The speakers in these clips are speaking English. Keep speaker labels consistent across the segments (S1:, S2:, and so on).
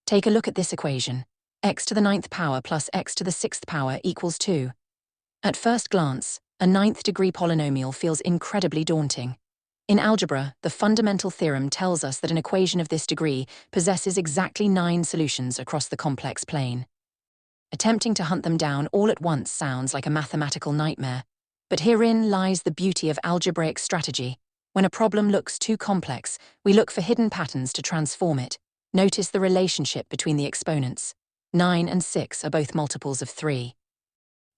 S1: Take a look at this equation. X to the ninth power plus x to the sixth power equals 2. At first glance, a ninth-degree polynomial feels incredibly daunting. In algebra, the fundamental theorem tells us that an equation of this degree possesses exactly 9 solutions across the complex plane. Attempting to hunt them down all at once sounds like a mathematical nightmare, but herein lies the beauty of algebraic strategy. When a problem looks too complex, we look for hidden patterns to transform it. Notice the relationship between the exponents. 9 and 6 are both multiples of 3.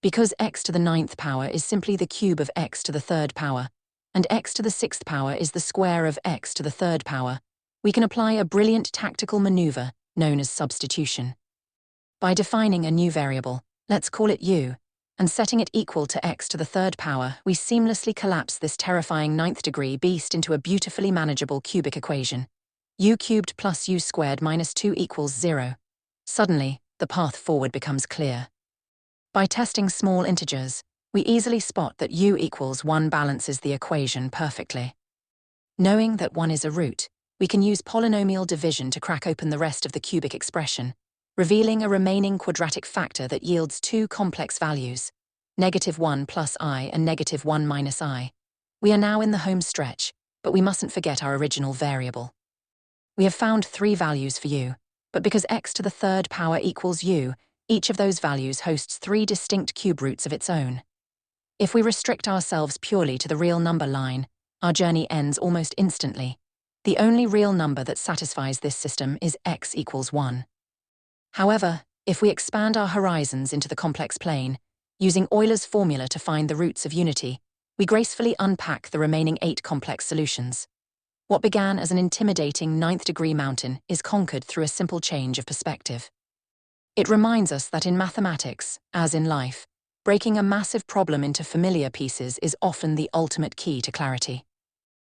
S1: Because x to the ninth power is simply the cube of x to the third power, and x to the sixth power is the square of x to the third power, we can apply a brilliant tactical maneuver known as substitution. By defining a new variable, let's call it u, and setting it equal to x to the third power, we seamlessly collapse this terrifying ninth-degree beast into a beautifully manageable cubic equation. U cubed plus u squared minus 2 equals 0. Suddenly, the path forward becomes clear. By testing small integers, we easily spot that u equals 1 balances the equation perfectly. Knowing that 1 is a root, we can use polynomial division to crack open the rest of the cubic expression, revealing a remaining quadratic factor that yields 2 complex values, -1 plus I and -1 minus I. We are now in the home stretch, but we mustn't forget our original variable. We have found 3 values for u, but because x to the third power equals u, each of those values hosts 3 distinct cube roots of its own. If we restrict ourselves purely to the real number line, our journey ends almost instantly. The only real number that satisfies this system is x equals 1. However, if we expand our horizons into the complex plane, using Euler's formula to find the roots of unity, we gracefully unpack the remaining 8 complex solutions. What began as an intimidating ninth-degree mountain is conquered through a simple change of perspective. It reminds us that in mathematics, as in life, breaking a massive problem into familiar pieces is often the ultimate key to clarity.